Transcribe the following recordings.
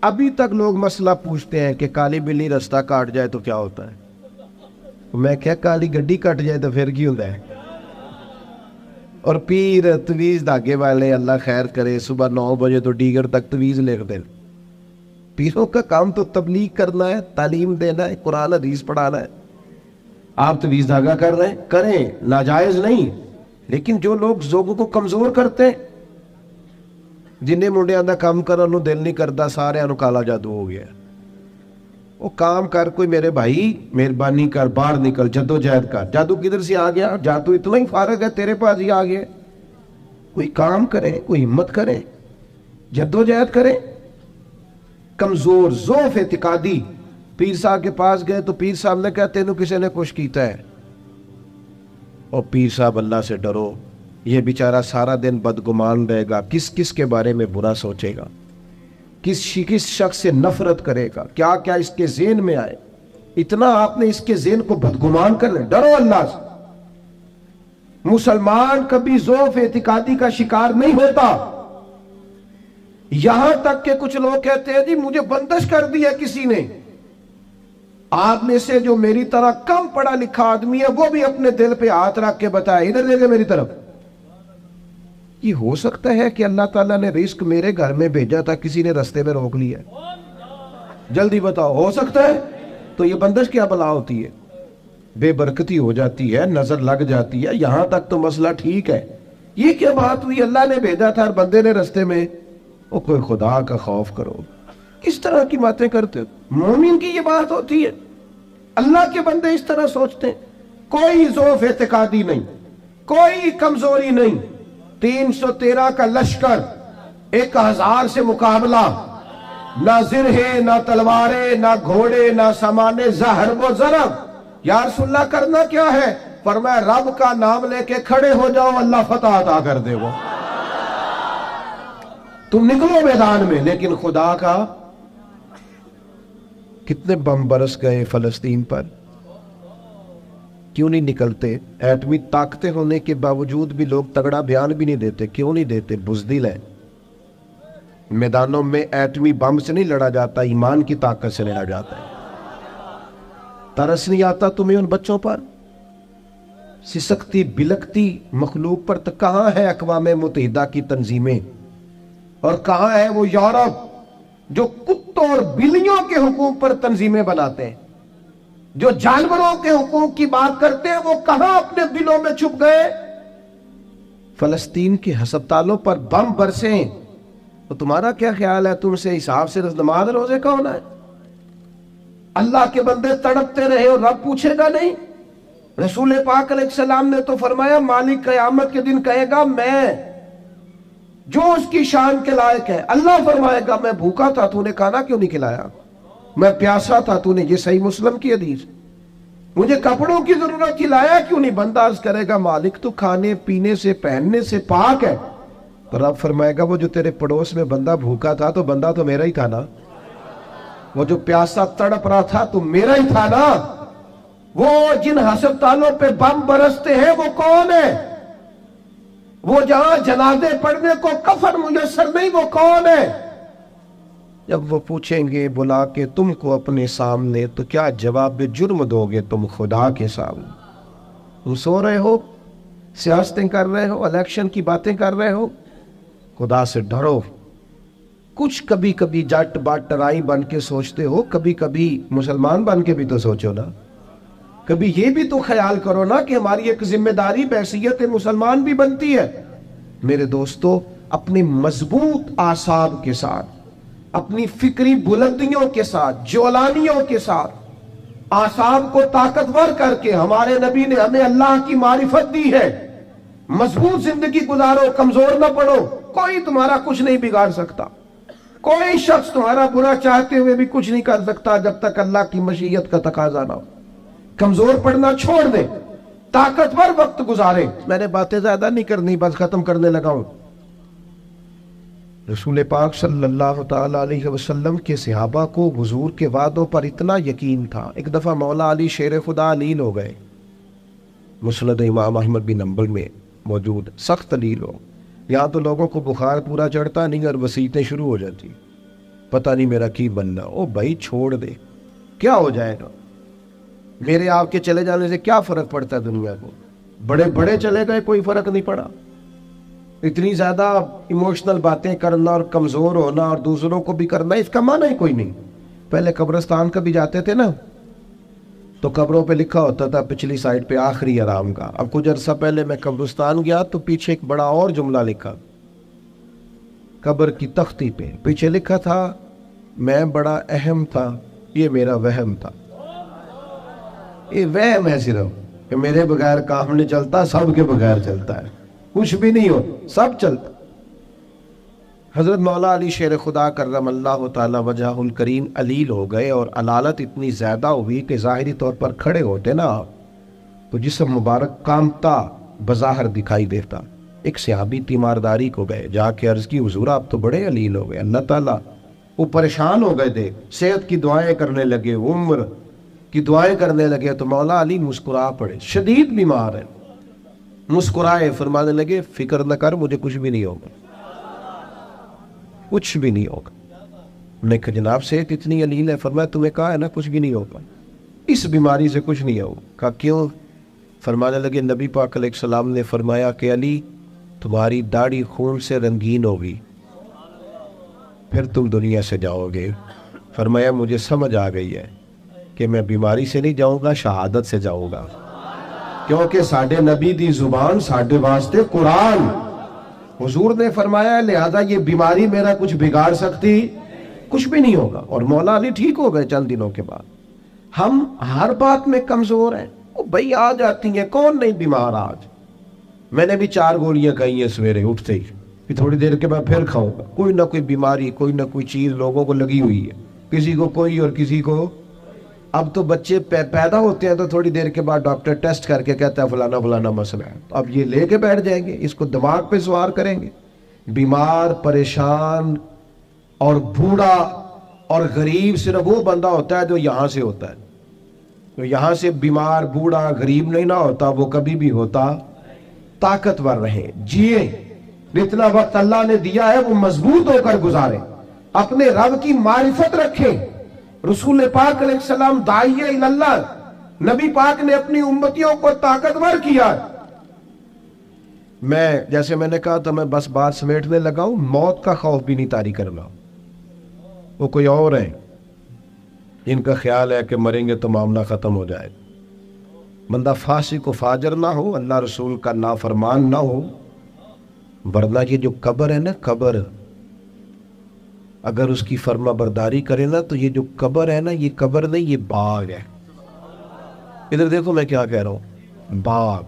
ابھی تک لوگ مسئلہ پوچھتے ہیں کہ کالی بلی رستہ کاٹ جائے تو کیا ہوتا ہے؟ میں کیا کالی گڈی کٹ جائے تو پھر کی ہوتا ہے؟ اور پیر تویز دھاگے والے اللہ خیر کرے صبح 9 بجے تو ڈیگر تک تویز لکھ دیں. پیروں کا کام تو تبلیغ کرنا ہے، تعلیم دینا ہے، قرآن حدیث پڑھانا ہے. آپ تویز دھاگا کر رہے ہیں، کریں، ناجائز نہیں. لیکن جو لوگ ذوق کو کمزور کرتے ہیں، جنہیں منڈیاں دا کام کرن نو دل نہیں کرتا، سارے نو کالا جادو ہو گیا. وہ کام کر کوئی میرے بھائی، مہربانی کر، باہر نکل، جدوجہد کر. جادو کدھر سے آ گیا؟ جادو اتنا ہی فارغ ہے تیرے پاس ہی آ گیا. کوئی کام کرے، کوئی ہمت کرے، جدوجہد کرے. کمزور ضعف اعتقادی. پیر صاحب کے پاس گئے تو پیر صاحب نے کہا تینوں کسی نے کچھ کیتا ہے؟ اور پیر صاحب اللہ سے ڈرو، یہ بیچارہ سارا دن بدگمان رہے گا، کس کس کے بارے میں برا سوچے گا، کس شخص سے نفرت کرے گا، کیا کیا اس کے ذہن میں آئے. اتنا آپ نے اس کے ذہن کو بدگمان کر لیں. ڈرو اللہ سے. مسلمان کبھی ضعف اعتقادی کا شکار نہیں ہوتا. یہاں تک کہ کچھ لوگ کہتے ہیں جی مجھے بندش کر دی ہے کسی نے. آپ میں سے جو میری طرح کم پڑھا لکھا آدمی ہے وہ بھی اپنے دل پہ ہاتھ رکھ کے بتائے، ادھر دیکھے میری طرف. یہ ہو سکتا ہے کہ اللہ تعالیٰ نے رزق میرے گھر میں بھیجا تھا، کسی نے رستے میں روک لیا؟ جلدی بتاؤ، ہو سکتا ہے؟ تو یہ بندش کیا بلا ہوتی ہے؟ بے برکتی ہو جاتی ہے، نظر لگ جاتی ہے. یہاں تک تو مسئلہ ٹھیک ہے. یہ کیا بات ہوئی؟ اللہ نے بھیجا تھا اور بندے نے رستے میں. او کوئی خدا کا خوف کرو. کس طرح کی باتیں کرتے ہو؟ مومن کی یہ بات ہوتی ہے؟ اللہ کے بندے اس طرح سوچتے ہیں. کوئی ضعف اعتقادی نہیں، کوئی کمزوری نہیں. 313 کا لشکر، 1000 سے مقابلہ. نہ زرہیں، نہ تلواریں، نہ گھوڑے، نہ سامان زہر و ضرب. یا رسول اللہ کرنا کیا ہے؟ فرمایا رب کا نام لے کے کھڑے ہو جاؤ، اللہ فتح عطا کر دے. وہ تم نکلو میدان میں. لیکن خدا کا کتنے بم برس گئے فلسطین پر، کیوں نہیں نکلتے؟ ایٹمی طاقتیں ہونے کے باوجود بھی لوگ تگڑا بیان بھی نہیں دیتے. کیوں نہیں دیتے؟ بزدل ہے. میدانوں میں ایٹمی بم سے نہیں لڑا جاتا، ایمان کی طاقت سے لڑا جاتا ہے. ترس نہیں آتا تمہیں ان بچوں پر؟ سسکتی بلکتی مخلوق پر. تو کہاں ہے اقوام متحدہ کی تنظیمیں؟ اور کہاں ہے وہ یورپ جو کتوں اور بلیوں کے حقوق پر تنظیمیں بناتے ہیں، جو جانوروں کے حقوق کی بات کرتے ہیں؟ وہ کہاں اپنے دلوں میں چھپ گئے؟ فلسطین کے ہسپتالوں پر بم برسیں تو تمہارا کیا خیال ہے؟ تم سے حساب سے نماز روزے کا ہونا ہے؟ اللہ کے بندے تڑپتے رہے اور رب پوچھے گا نہیں؟ رسول پاک علیہ السلام نے تو فرمایا مالک قیامت کے دن کہے گا میں جو اس کی شان کے لائق ہے. اللہ فرمائے گا میں بھوکا تھا، تو نے کھانا کیوں نہیں کھلایا؟ میں پیاسا تھا، تو نے، یہ صحیح مسلم کی حدیث، مجھے کپڑوں کی ضرورت تھی، لایا کیوں نہیں؟ بندہ عرض کرے گا مالک تو کھانے پینے سے پہننے سے پاک ہے. تو رب فرمائے گا وہ جو تیرے پڑوس میں بندہ بھوکا تھا تو بندہ تو میرا ہی تھا نا. وہ جو پیاسا تڑپ رہا تھا تو میرا ہی تھا نا. وہ جن ہسپتالوں پہ بم برستے ہیں وہ کون ہے؟ وہ جہاں جنازے پڑھنے کو کفن میسر نہیں، وہ کون ہے؟ جب وہ پوچھیں گے بلا کے تم کو اپنے سامنے تو کیا جواب جرم دو گے تم خدا کے سامنے؟ تم سو رہے ہو، سیاستیں کر رہے ہو، الیکشن کی باتیں کر رہے ہو. خدا سے ڈرو. کچھ کبھی کبھی جٹ باٹرائی بن کے سوچتے ہو، کبھی کبھی مسلمان بن کے بھی تو سوچو نا. کبھی یہ بھی تو خیال کرو نا کہ ہماری ایک ذمہ داری بحیثیت مسلمان بھی بنتی ہے. میرے دوستو، اپنی مضبوط اعصاب کے ساتھ، اپنی فکری بلندیوں کے ساتھ، جولانیوں کے ساتھ، اعصاب کو طاقتور کر کے ہمارے نبی نے ہمیں اللہ کی معرفت دی ہے. مضبوط زندگی گزارو، کمزور نہ پڑو. کوئی تمہارا کچھ نہیں بگاڑ سکتا. کوئی شخص تمہارا برا چاہتے ہوئے بھی کچھ نہیں کر سکتا جب تک اللہ کی مشیت کا تقاضا نہ ہو. کمزور پڑنا چھوڑ دے، طاقتور وقت گزارے. میں نے باتیں زیادہ نہیں کرنی، بس ختم کرنے لگا ہوں. رسول پاک صلی اللہ تعالی علیہ وسلم کے صحابہ کو حضور کے وعدوں پر اتنا یقین تھا. ایک دفعہ مولا علی شیر خدا لیل ہو گئے. مسند امام احمد بن حنبل میں موجود، سخت لیل ہو. یہاں تو لوگوں کو بخار پورا چڑھتا نہیں اور وسیعتیں شروع ہو جاتی. پتہ نہیں میرا کی بننا. او بھائی چھوڑ دے, کیا ہو جائے گا؟ میرے آپ کے چلے جانے سے کیا فرق پڑتا ہے دنیا کو؟ بڑے بڑے چلے گئے, کوئی فرق نہیں پڑا. اتنی زیادہ ایموشنل باتیں کرنا اور کمزور ہونا اور دوسروں کو بھی کرنا, اس کا معنی ہی کوئی نہیں. پہلے قبرستان کا بھی جاتے تھے نا, تو قبروں پہ لکھا ہوتا تھا پچھلی سائڈ پہ آخری آرام کا. اب کچھ عرصہ پہلے میں قبرستان گیا تو پیچھے ایک بڑا اور جملہ لکھا, قبر کی تختی پہ پیچھے لکھا تھا, میں بڑا اہم تھا, یہ میرا وہم تھا. یہ وہم ہے صرف کہ میرے بغیر کام نہیں چلتا, سب کے بغیر چلتا ہے. کچھ بھی نہیں ہو, سب چلتا. حضرت مولا علی شیر خدا کرم اللہ تعالی وجہ الکریم علیل ہو گئے, اور علالت اتنی زیادہ ہوئی کہ ظاہری طور پر کھڑے ہوتے نا تو جسم مبارک کامتا بظاہر دکھائی دیتا. ایک صحابی تیمارداری کو گئے, جا کے عرض کی حضور آپ تو بڑے علیل ہو گئے. اللہ تعالیٰ وہ پریشان ہو گئے تھے, صحت کی دعائیں کرنے لگے, عمر کی دعائیں کرنے لگے. تو مولا علی مسکرا پڑے, شدید بیمار ہیں, مسکرائے, فرمانے لگے فکر نہ کر, مجھے کچھ بھی نہیں ہوگا, کچھ بھی نہیں ہوگا. میں نے کہا جناب صحت اتنی علیل ہے. فرمایا تمہیں کہا ہے نا کچھ بھی نہیں ہوگا, اس بیماری سے کچھ نہیں ہوگا. کہا کیوں؟ فرمانے لگے نبی پاک علیہ السلام نے فرمایا کہ علی تمہاری داڑھی خون سے رنگین ہوگی, پھر تم دنیا سے جاؤ گے. فرمایا مجھے سمجھ آ گئی ہے کہ میں بیماری سے نہیں جاؤں گا, شہادت سے جاؤں گا, کیونکہ ساڈے نبی دی زبان ساڈے واسطے قرآن. حضور نے فرمایا لہذا یہ بیماری میرا کچھ بگاڑ سکتی کچھ بھی نہیں ہوگا. اور مولا علی ٹھیک ہو گئے چند دنوں کے بعد. ہم ہر بات میں کمزور ہیں. وہ بھائی آ جاتی ہیں, کون نہیں بیمار آج؟ میں نے بھی 4 گولیاں کھائی ہیں سویرے اٹھتے ہی, پھر تھوڑی دیر کے بعد پھر کھاؤں گا. کوئی نہ کوئی بیماری, کوئی نہ کوئی چیز لوگوں کو لگی ہوئی ہے, کسی کو کوئی اور کسی کو. اب تو بچے پیدا ہوتے ہیں تو تھوڑی دیر کے بعد ڈاکٹر ٹیسٹ کر کے کہتا ہے فلانا فلانا مسئلہ ہے. اب یہ لے کے بیٹھ جائیں گے, اس کو دماغ پہ سوار کریں گے. بیمار, پریشان اور بوڑھا اور غریب صرف وہ بندہ ہوتا ہے جو یہاں سے ہوتا ہے. تو یہاں سے بیمار, بوڑھا, غریب نہیں نہ ہوتا, وہ کبھی بھی ہوتا. طاقتور رہیں, جیے, جتنا وقت اللہ نے دیا ہے وہ مضبوط ہو کر گزاریں, اپنے رب کی معرفت رکھیں. رسول پاک علیہ السلام داعیہ اللہ, نبی پاک نے اپنی امتیوں کو طاقتور کیا. جیسے میں نے کہا تھا, میں بس بات سمیٹنے لگا ہوں, موت کا خوف بھی نہیں طاری کرنا. وہ کوئی اور ہیں جن کا خیال ہے کہ مریں گے تو معاملہ ختم ہو جائے. بندہ فاسق و فاجر نہ ہو, اللہ رسول کا نافرمان نہ ہو, ورنہ یہ جو قبر ہے نا, قبر اگر اس کی فرما برداری کرے نا تو یہ جو قبر ہے نا, یہ قبر نہیں, یہ باغ ہے. ادھر دیکھو میں کیا کہہ رہا ہوں, باغ.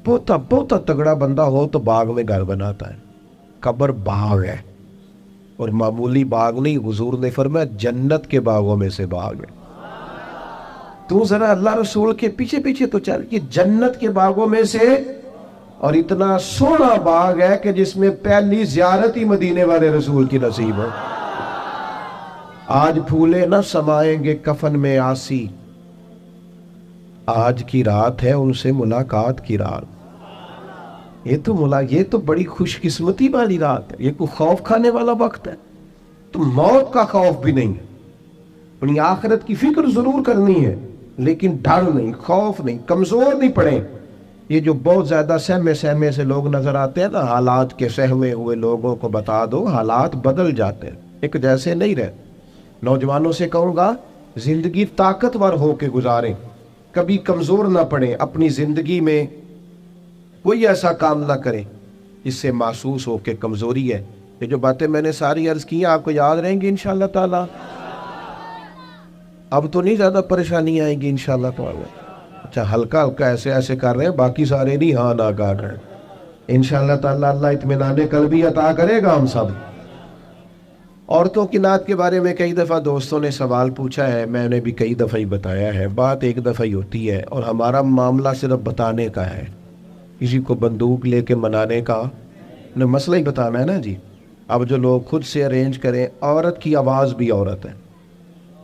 بہت تگڑا بندہ ہو تو باغ میں گھر بناتا ہے. قبر باغ ہے, اور معمولی باغ نہیں. حضور نے فرمایا جنت کے باغوں میں سے باغ ہے. تو ذرا اللہ رسول کے پیچھے پیچھے تو چل, یہ جنت کے باغوں میں سے, اور اتنا سونا باغ ہے کہ جس میں پہلی زیارت ہی مدینے والے رسول کی نصیب ہو. آج پھولے نہ سمائیں گے کفن میں آسی, آج کی رات ہے ان سے ملاقات کی رات. یہ تو بڑی خوش قسمتی والی رات ہے, یہ کوئی خوف کھانے والا وقت ہے. تو موت کا خوف بھی نہیں ہے. اپنی آخرت کی فکر ضرور کرنی ہے, لیکن ڈر نہیں, خوف نہیں, کمزور نہیں پڑے. یہ جو بہت زیادہ سہمے سے لوگ نظر آتے ہیں نا, حالات کے سہمے ہوئے لوگوں کو بتا دو, حالات بدل جاتے ہیں, ایک جیسے نہیں رہتے. نوجوانوں سے کہوں گا زندگی طاقتور ہو کے گزاریں, کبھی کمزور نہ پڑیں. اپنی زندگی میں کوئی ایسا کام نہ کریں جس سے محسوس ہو کہ کمزوری ہے. یہ جو باتیں میں نے ساری عرض کی ہیں آپ کو یاد رہیں گی انشاءاللہ تعالی. اب تو نہیں زیادہ پریشانی آئیں گی انشاءاللہ تعالی. اچھا ہلکا ہلکا ایسے کر رہے ہیں, باقی سارے نہیں ہاں نہ کر رہے ہیں. انشاءاللہ تعالی اللہ اطمینان قلبی عطا کرے گا ہم سب. عورتوں کی نعت کے بارے میں کئی دفعہ دوستوں نے سوال پوچھا ہے, میں نے بھی کئی دفعہ ہی بتایا ہے. بات ایک دفعہ ہی ہوتی ہے, اور ہمارا معاملہ صرف بتانے کا ہے, کسی کو بندوق لے کے منانے کا نہ, مسئلہ ہی بتانا ہے نا جی. اب جو لوگ خود سے ارینج کریں, عورت کی آواز بھی عورت ہے,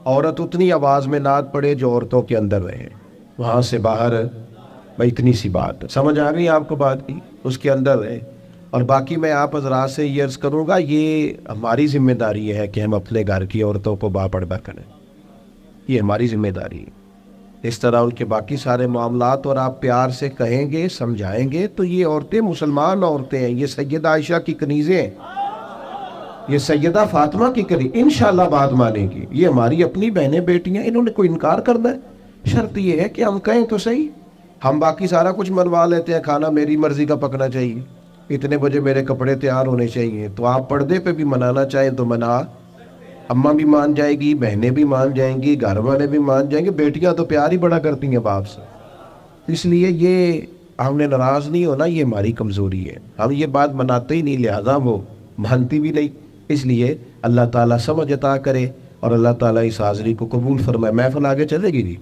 عورت اتنی آواز میں نعت پڑے جو عورتوں کے اندر رہے, وہاں سے باہر بھائی اتنی سی بات سمجھ آ گئی آپ کو بات کی, اس کے اندر رہے. اور باقی میں آپ حضرات سے یہ عرض کروں گا، یہ ہماری ذمہ داری ہے کہ ہم اپنے گھر کی عورتوں کو باپردہ کریں، یہ ہماری ذمہ داری ہے۔ اس طرح ان کے باقی سارے معاملات اور آپ پیار سے کہیں گے، سمجھائیں گے تو یہ عورتیں مسلمان عورتیں ہیں، یہ سیدہ عائشہ کی کنیزیں ہیں، یہ سیدہ فاطمہ کی کنیز انشاءاللہ بات مانیں گی، یہ ہماری اپنی بہنیں بیٹیاں، انہوں نے کوئی انکار کرنا ہے؟ شرط یہ ہے کہ ہم کہیں تو صحیح، ہم باقی سارا کچھ منوا لیتے ہیں، کھانا میری مرضی کا پکنا چاہیے، اتنے بجے میرے کپڑے تیار ہونے چاہیے، تو آپ پردے پہ بھی منانا چاہیں تو منا، اماں بھی مان جائے گی، بہنیں بھی مان جائیں گی، گھر والے بھی مان جائیں گے، بیٹیاں تو پیار ہی بڑا کرتی ہیں باپ سے۔ اس لیے یہ ہم نے ناراض نہیں ہونا، یہ ہماری کمزوری ہے، ہم یہ بات مناتے ہی نہیں، لہذا وہ مانتی بھی نہیں۔ اس لیے اللہ تعالیٰ سمجھ عطا کرے اور اللہ تعالیٰ اس حاضری کو قبول فرمائے۔ محفل آگے چلے گی جی؟